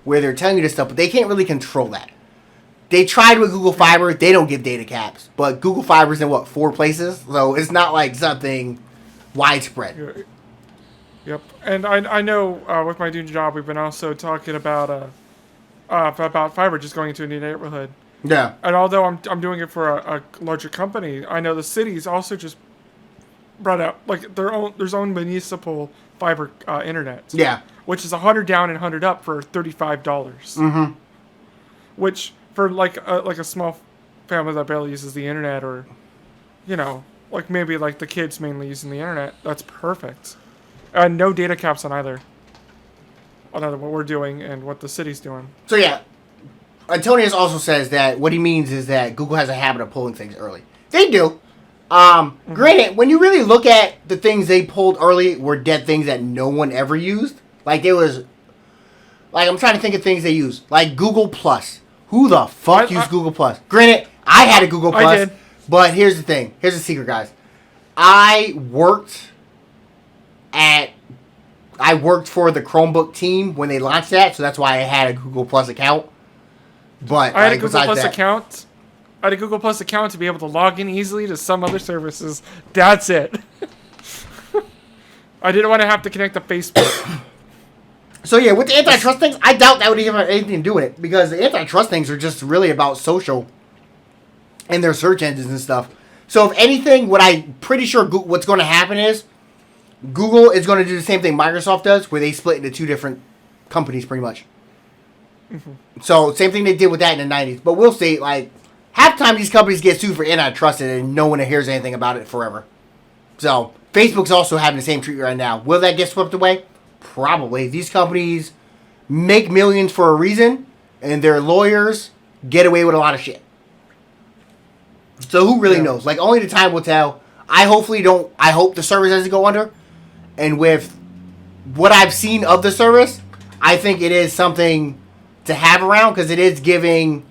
where they're telling you this stuff, but they can't really control that. They tried with Google Fiber. They don't give data caps. But Google Fiber's in, 4 places? So it's not like something widespread. Yep. And I know with my new job, we've been also talking about fiber just going into a new neighborhood. Yeah. And although I'm doing it for a larger company, I know the cities also just brought out like their own municipal fiber internet. Yeah. Which is 100 down and 100 up for $35. Mm-hmm. Which for like a small family that barely uses the internet, or like maybe like the kids mainly using the internet, that's perfect. And no data caps on either what we're doing and what the city's doing. So yeah, Antonius also says that what he means is that Google has a habit of pulling things early. They do. Granted, when you really look at the things they pulled early were dead things that no one ever used. Like there was, like I'm trying to think of things they used. Like Google Plus. Who the fuck used Google Plus? Granted, I had a Google Plus. I did. But here's the thing. Here's the secret, guys. I worked for the Chromebook team when they launched that, so that's why I had a Google Plus account. But I had a Google Plus account. I had a Google Plus account to be able to log in easily to some other services. That's it. I didn't want to have to connect to Facebook. So yeah, with the antitrust things, I doubt that would even have anything to do with it, because the antitrust things are just really about social and their search engines and stuff. So if anything, what I'm pretty sure what's going to happen is Google is going to do the same thing Microsoft does, where they split into two different companies pretty much. Mm-hmm. So same thing they did with that in the 90s. But we'll see, like, half the time these companies get sued for antitrust and no one hears anything about it forever. So Facebook's also having the same treatment right now. Will that get swept away? Probably. These companies make millions for a reason, and their lawyers get away with a lot of shit. So who really knows? Like, only the time will tell. I hope the service doesn't go under. And with what I've seen of the service, I think it is something to have around, because it is giving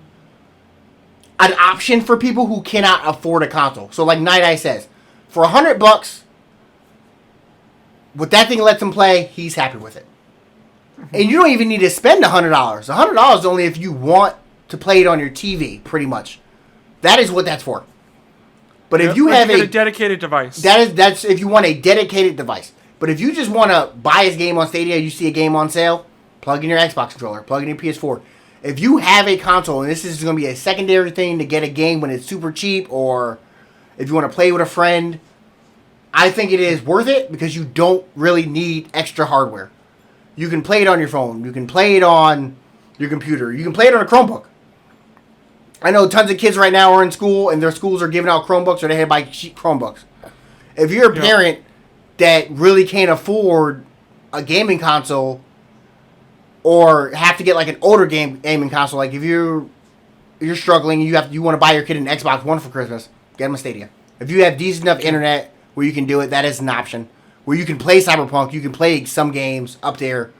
an option for people who cannot afford a console. So like Night Eye says, for $100, what that thing lets him play, he's happy with it. And you don't even need to spend $100. $100 is only if you want to play it on your TV, pretty much. That is what that's for. But if you have a dedicated device, that's if you want a dedicated device. But if you just want to buy a game on Stadia, you see a game on sale, plug in your Xbox controller, plug in your PS4. If you have a console and this is going to be a secondary thing to get a game when it's super cheap, or if you want to play with a friend, I think it is worth it, because you don't really need extra hardware. You can play it on your phone. You can play it on your computer. You can play it on a Chromebook. I know tons of kids right now are in school, and their schools are giving out Chromebooks, or they have to buy cheap Chromebooks. If you're a parent that really can't afford a gaming console, or have to get like an older gaming console, like if you're struggling, you want to buy your kid an Xbox One for Christmas, get them a Stadia. If you have decent enough internet where you can do it, that is an option. Where you can play Cyberpunk, you can play some games up there,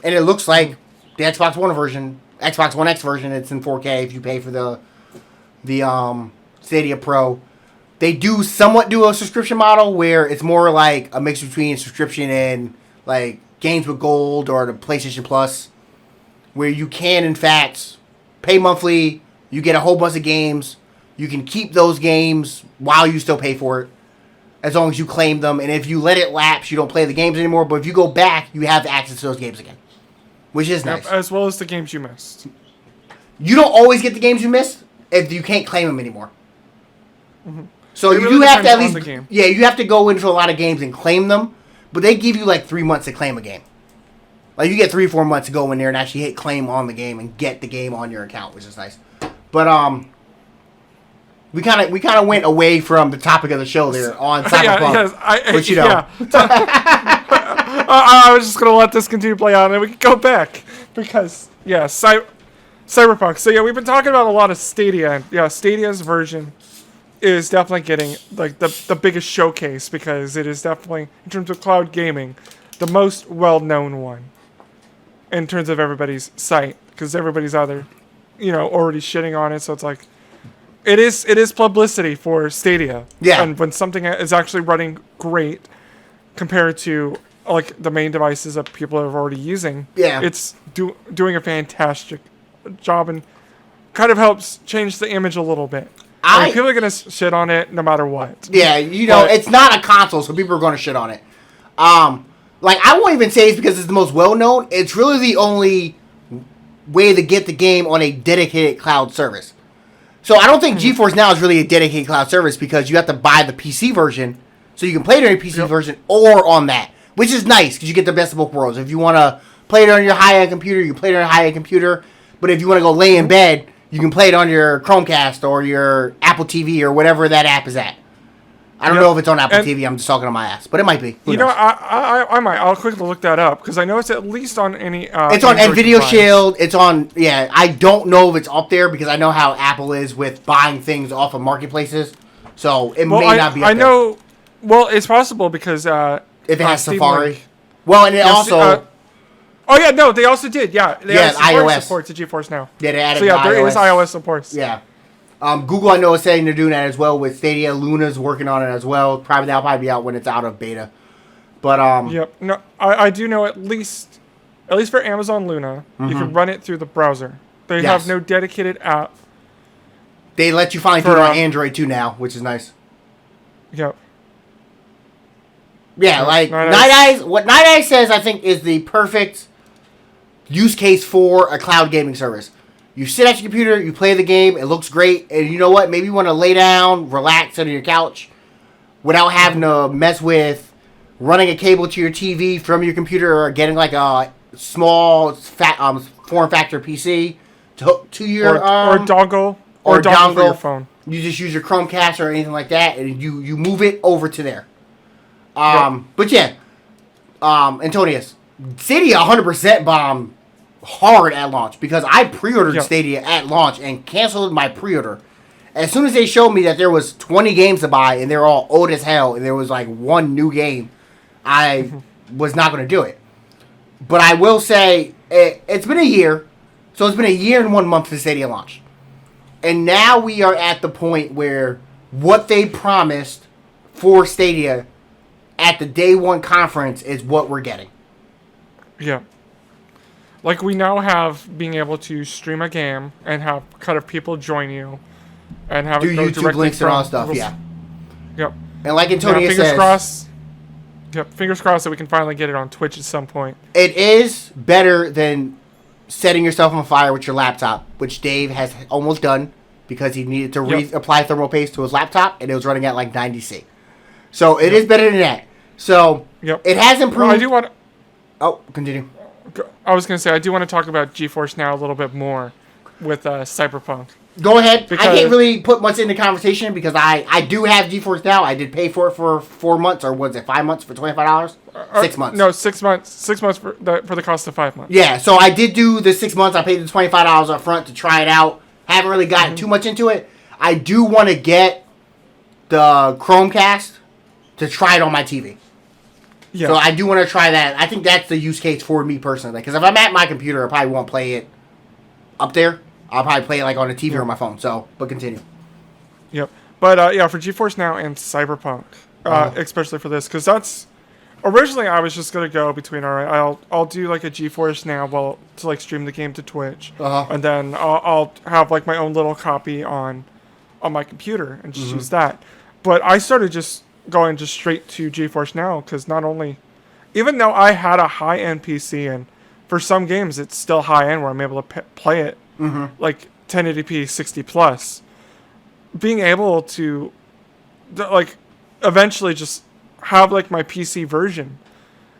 and it looks like the Xbox One version, Xbox One X version. It's in 4K if you pay for the Stadia Pro. They do somewhat do a subscription model where it's more like a mix between subscription and like games with gold or the PlayStation Plus, where you can in fact pay monthly. You get a whole bunch of games. You can keep those games while you still pay for it, as long as you claim them. And if you let it lapse, you don't play the games anymore. But if you go back, you have access to those games again, which is nice. As well as the games you missed. You don't always get the games you missed if you can't claim them anymore. Mm-hmm. So you really have to at least, you have to go into a lot of games and claim them. But they give you like 3 months to claim a game. Like you get 3 or 4 months to go in there and actually hit claim on the game and get the game on your account, which is nice. But we kind of went away from the topic of the show there on Cyberpunk. I was just gonna let this continue to play on, and we can go back because Cyberpunk. So yeah, we've been talking about a lot of Stadia, and yeah, Stadia's version is definitely getting like the biggest showcase, because it is definitely, in terms of cloud gaming, the most well-known one in terms of everybody's site, because everybody's either already shitting on it, so it's like it is publicity for Stadia. Yeah. And when something is actually running great compared to like the main devices that people are already using, it's doing a fantastic job, and kind of helps change the image a little bit. People are gonna shit on it no matter what. Yeah, it's not a console, so people are gonna shit on it. Like, I won't even say it's because it's the most well-known. It's really the only way to get the game on a dedicated cloud service. So I don't think GeForce Now is really a dedicated cloud service, because you have to buy the PC version, so you can play it on your PC version or on that, which is nice, because you get the best of both worlds. If you want to play it on your high-end computer, you can play it on a high-end computer. But if you want to go lay in bed, you can play it on your Chromecast or your Apple TV or whatever that app is at. I don't know if it's on Apple TV. I'm just talking on my ass, but it might be. Who knows? I'll quickly look that up, because I know it's at least on any. It's on Nvidia Shield. It's on. Yeah, I don't know if it's up there, because I know how Apple is with buying things off of marketplaces, so it may not be up there. I know. Well, it's possible, because if it has Safari. Well, and it also. Oh yeah, no, they also did. Yeah, they added iOS support to GeForce Now. Yeah, they added so yeah, there is iOS support. Yeah. Google, I know, is saying they're doing that as well with Stadia. Luna's working on it as well. That'll probably be out when it's out of beta. But Yep. No, I do know at least for Amazon Luna, you can run it through the browser. They have no dedicated app. They let you finally do it on Android too now, which is nice. Yep. Yeah, like Night Eyes. What Night Eyes says, I think, is the perfect use case for a cloud gaming service. You sit at your computer, you play the game, it looks great, and you know what? Maybe you want to lay down, relax under your couch, without having to mess with running a cable to your TV from your computer or getting like a small form factor PC to hook to your or dongle or dongle for your phone. You just use your Chromecast or anything like that, and you move it over to there. But yeah, Antonius, Stadia 100% bombed hard at launch because I pre-ordered Stadia at launch and canceled my pre-order. As soon as they showed me that there was 20 games to buy and they're all old as hell and there was like one new game, I was not going to do it. But I will say it's been a year, so it's been a year and 1 month since Stadia launched. And now we are at the point where what they promised for Stadia at the day one conference is what we're getting. Yeah. Like, we now have being able to stream a game and have kind of people join you and have it go YouTube directly links and all that stuff, yeah. Yep. And like Antonio says... Fingers crossed that we can finally get it on Twitch at some point. It is better than setting yourself on fire with your laptop, which Dave has almost done because he needed to apply thermal paste to his laptop, and it was running at like 90C. So it is better than that. So it has improved. Well, I do want... Oh, continue. I was going to say, I do want to talk about GeForce Now a little bit more with Cyberpunk. Go ahead. I can't really put much into conversation because I do have GeForce Now. I did pay for it for 4 months, or was it 5 months for $25? 6 months. No, 6 months. 6 months for the cost of 5 months. Yeah, so I did do the 6 months. I paid the $25 up front to try it out. Haven't really gotten too much into it. I do want to get the Chromecast to try it on my TV. Yeah. So I do want to try that. I think that's the use case for me personally. Because if I'm at my computer, I probably won't play it up there. I'll probably play it like on a TV or my phone. So, but continue. Yep. But for GeForce Now and Cyberpunk, especially for this, because that's originally I was just gonna go between I'll do like a GeForce Now to like stream the game to Twitch, and then I'll have like my own little copy on my computer and just use that. But I started just going straight to GeForce Now because not only, even though I had a high-end PC and for some games it's still high-end where I'm able to play it like 1080p 60 plus, being able to like eventually just have like my PC version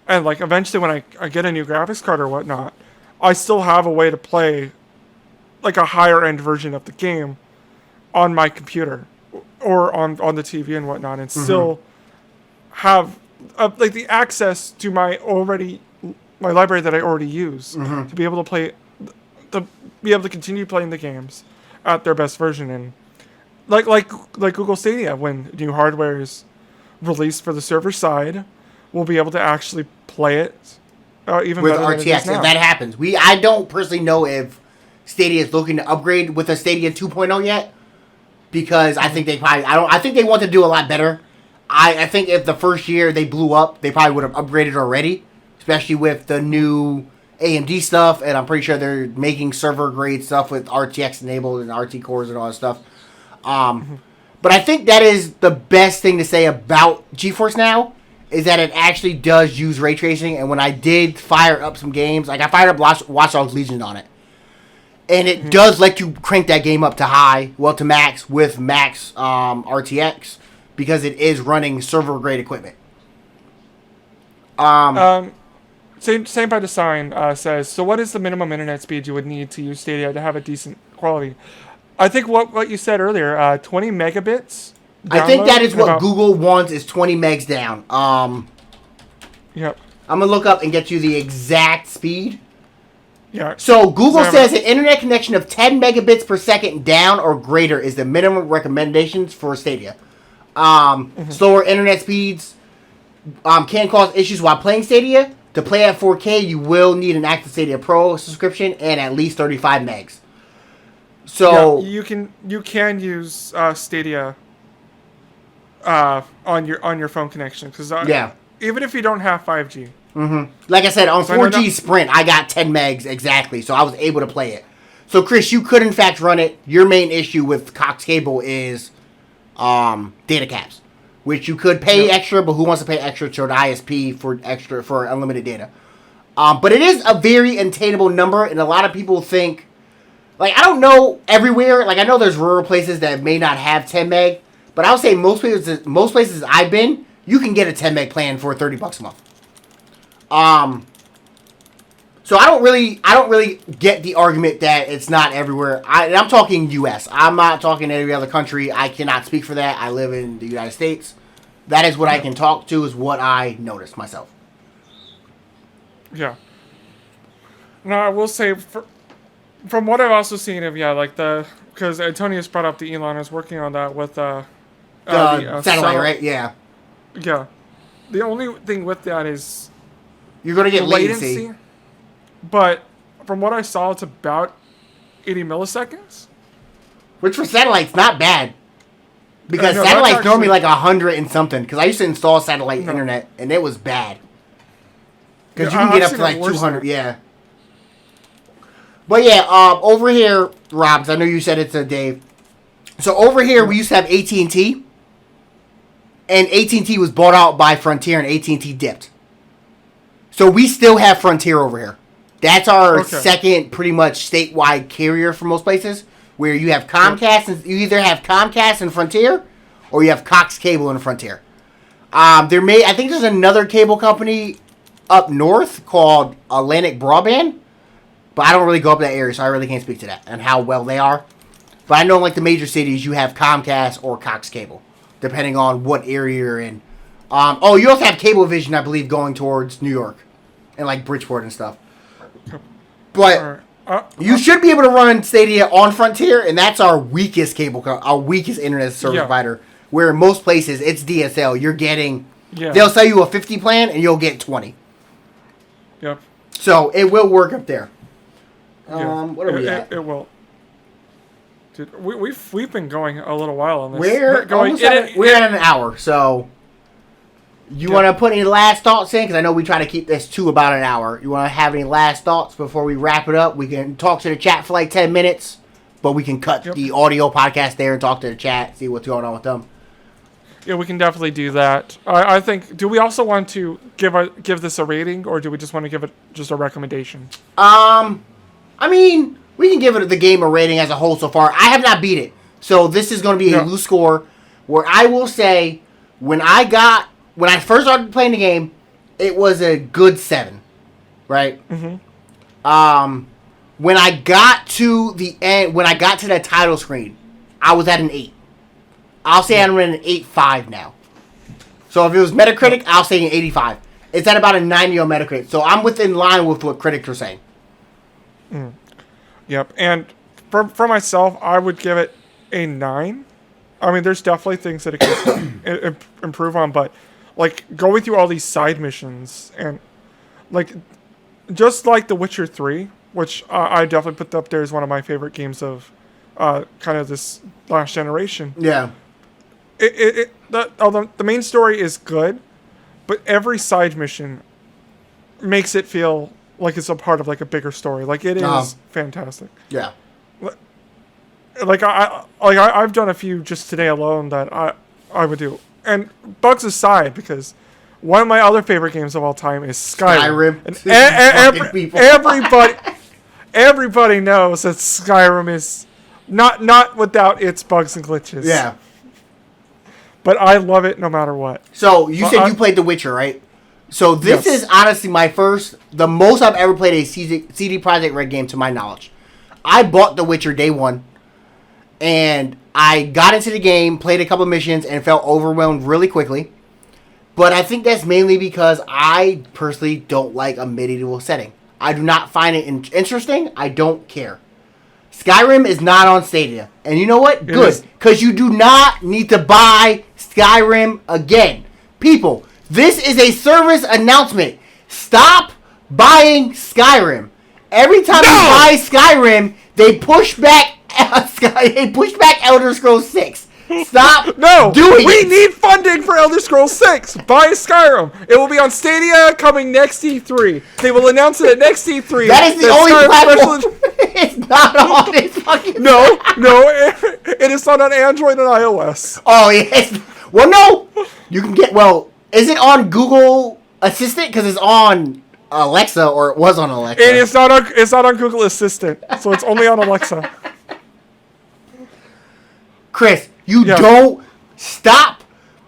and like eventually when I get a new graphics card or whatnot, I still have a way to play like a higher end version of the game on my computer or on the TV and whatnot, and still have like the access to my library that I already use to be able to play, to be able to continue playing the games at their best version. And like Google Stadia, when new hardware is released for the server side, we'll be able to actually play it even with better RTX. Than it is now. If that happens, I don't personally know if Stadia is looking to upgrade with a Stadia 2.0 yet, because I think I think they want to do a lot better. I think if the first year they blew up, they probably would have upgraded already, especially with the new AMD stuff, and I'm pretty sure they're making server grade stuff with RTX enabled and RT cores and all that stuff. But I think that is the best thing to say about GeForce Now, is that it actually does use ray tracing. And when I did fire up some games, like I fired up Watch Dogs Legion on it, and it does let you crank that game up to max with max RTX, because it is running server grade equipment. Same by Design says, so what is the minimum internet speed you would need to use Stadia to have a decent quality? I think what you said earlier, 20 megabits. I think that is what Google wants, is 20 megs down. Yep. I'm going to look up and get you the exact speed. Yeah. So Google says an internet connection of 10 megabits per second down or greater is the minimum recommendations for Stadia. Slower internet speeds can cause issues while playing Stadia. To play at 4K, you will need an Active Stadia Pro subscription and at least 35 megs. So you can use Stadia on your phone connection because even if you don't have 5G. Mm-hmm. Like I said, on 4G Sprint, I got 10 megs exactly, so I was able to play it. So, Chris, you could in fact run it. Your main issue with Cox Cable is data caps, which you could pay extra, but who wants to pay extra to an ISP for unlimited data? But it is a very attainable number, and a lot of people think, like, I don't know everywhere. Like, I know there's rural places that may not have 10 meg, but I would say most places I've been, you can get a 10 meg plan for $30 a month. So I don't really get the argument that it's not everywhere. I'm talking U.S. I'm not talking every other country. I cannot speak for that. I live in the United States. That is what I can talk to, is what I noticed myself. Yeah. No, I will say, from what I've also seen of, because Antonius brought up the Elon is working on that with the satellite, right? Yeah. Yeah. The only thing with that is you're going to get latency. But from what I saw, it's about 80 milliseconds. Which for satellite's not bad. Because satellite's normally like 100 and something. Because I used to install satellite internet, and it was bad. Because you can get up to like 200, yeah. But yeah, over here, Rob, I know you said it's a Dave. So over here, we used to have AT&T. And AT&T was bought out by Frontier, and AT&T dipped. So we still have Frontier over here. That's our second, pretty much statewide carrier for most places, where you have Comcast, and you either have Comcast and Frontier, or you have Cox Cable and Frontier. I think there's another cable company up north called Atlantic Broadband, but I don't really go up that area, so I really can't speak to that and how well they are. But I know in like the major cities, you have Comcast or Cox Cable, depending on what area you're in. You also have Cablevision, I believe, going towards New York and like Bridgeport and stuff. But you should be able to run Stadia on Frontier, and that's our weakest our weakest internet service provider. Where in most places it's DSL. You're getting, they'll sell you a 50 plan, and you'll get 20. Yep. So it will work up there. What are we at? It will. Dude, we've been going a little while on this. We're at an hour, so. You want to put any last thoughts in? Because I know we try to keep this to about an hour. You want to have any last thoughts before we wrap it up? We can talk to the chat for like 10 minutes, but we can cut the audio podcast there and talk to the chat, see what's going on with them. Yeah, we can definitely do that. I think, do we also want to give this a rating, or do we just want to give it just a recommendation? I mean, we can give it the game a rating as a whole so far. I have not beat it. So this is going to be a loose score, where I will say, when I first started playing the game, it was a good 7, right? Mm-hmm. When I got to the end, when I got to that title screen, I was at an 8. I'll say I'm at an 8.5 now. So if it was Metacritic, I'll say an 85. It's at about a 90 on Metacritic, so I'm within line with what critics are saying. Mm. Yep, and for myself, I would give it a 9. I mean, there's definitely things that it can improve on, but like going through all these side missions and like just like The Witcher 3, which I definitely put up there as one of my favorite games of kind of this last generation. Yeah. The main story is good, but every side mission makes it feel like it's a part of like a bigger story. Like it is fantastic. Yeah. Like I've done a few just today alone that I would do. And bugs aside, because one of my other favorite games of all time is Skyrim. And everybody knows that Skyrim is not without its bugs and glitches. Yeah. But I love it no matter what. So you said you played The Witcher, right? So this is honestly the most I've ever played a CD Projekt Red game to my knowledge. I bought The Witcher day one, and I got into the game, played a couple missions, and felt overwhelmed really quickly. But I think that's mainly because I personally don't like a medieval setting. I do not find it interesting. I don't care. Skyrim is not on Stadia. And you know what? Good. Because you do not need to buy Skyrim again. People, this is a service announcement. stop buying Skyrim. Every time you buy Skyrim, they push back Elder Scrolls 6. Stop doing we it. need funding for Elder Scrolls 6. Buy Skyrim. It will be on Stadia coming next E3. They will announce it at next E3. That is the only platform. It's not on this fucking... No, it is not on Android and iOS. Oh, yes. Well, no. You can get... Well, is it on Google Assistant? Because it's on Alexa, or it was on Alexa. And it's not on Google Assistant, so it's only on Alexa. Chris, you don't stop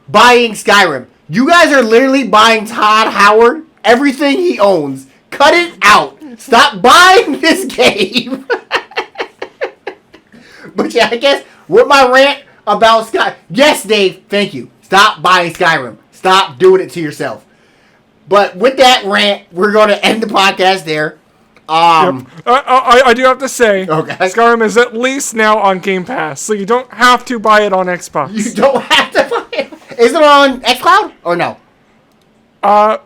buying Skyrim. You guys are literally buying Todd Howard everything he owns. Cut it out. Stop buying this game. But yeah, I guess with my rant about Skyrim. Yes, Dave, thank you. Stop buying Skyrim. Stop doing it to yourself. But with that rant, we're going to end the podcast there. I do have to say, okay. Skyrim is at least now on Game Pass, so you don't have to buy it on Xbox. You don't have to buy it. Is it on xCloud or no? I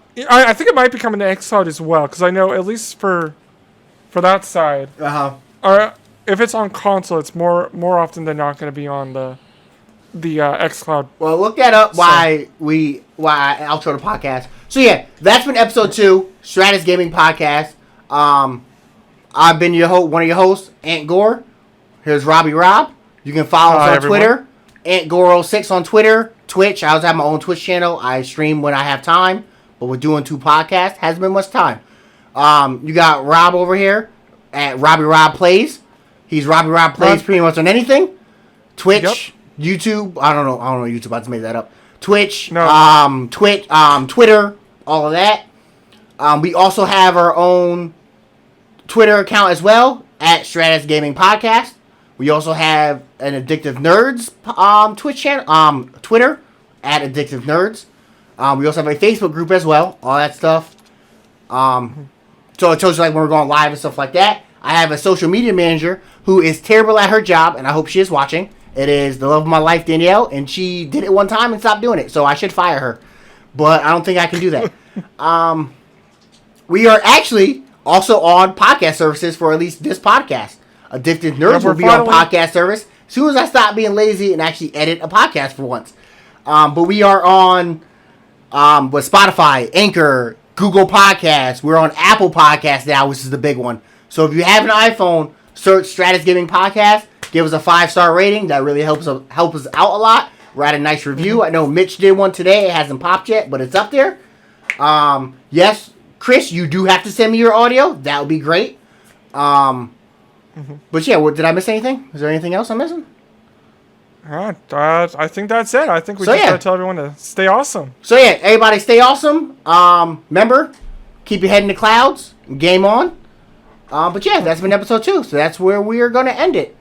think it might be coming to xCloud as well, because I know at least for that side. Or if it's on console, it's more often than not going to be on the xCloud. Well, look that up why I outro the podcast. So yeah, that's been episode 2, Stratus Gaming Podcast. I've been one of your hosts, Ant Gore. Here's Robbie Rob. You can follow us on Twitter, AntGore06 on Twitter, Twitch. I also have my own Twitch channel. I stream when I have time, but we're doing 2 podcasts. Hasn't been much time. You got Rob over here at Robbie Rob Plays. He's Robbie Rob Plays pretty much on anything. Twitch, YouTube. I don't know YouTube. I just made that up. Twitch, Twitter, all of that. We also have our own Twitter account as well at Stratus Gaming Podcast. We also have an Addictive Nerds Twitch channel, Twitter at Addictive Nerds. We also have a Facebook group as well. All that stuff. So it tells you like when we're going live and stuff like that. I have a social media manager who is terrible at her job, and I hope she is watching. It is the love of my life, Danielle, and she did it one time and stopped doing it, so I should fire her. But I don't think I can do that. We are actually also on podcast services for at least this podcast. Addicted Nerds will be on podcast service as soon as I stop being lazy and actually edit a podcast for once. But we are on with Spotify, Anchor, Google Podcasts. We're on Apple Podcasts now, which is the big one. So if you have an iPhone, search Stratus Gaming Podcast. Give us a 5-star rating. That really helps us out a lot. Write a nice review. I know Mitch did one today. It hasn't popped yet, but it's up there. Yes, Chris, you do have to send me your audio. That would be great. But yeah, did I miss anything? Is there anything else I'm missing? I think that's it. I think we just got to tell everyone to stay awesome. So yeah, everybody stay awesome. Remember, keep your head in the clouds. Game on. But yeah, that's been episode 2. So that's where we are going to end it.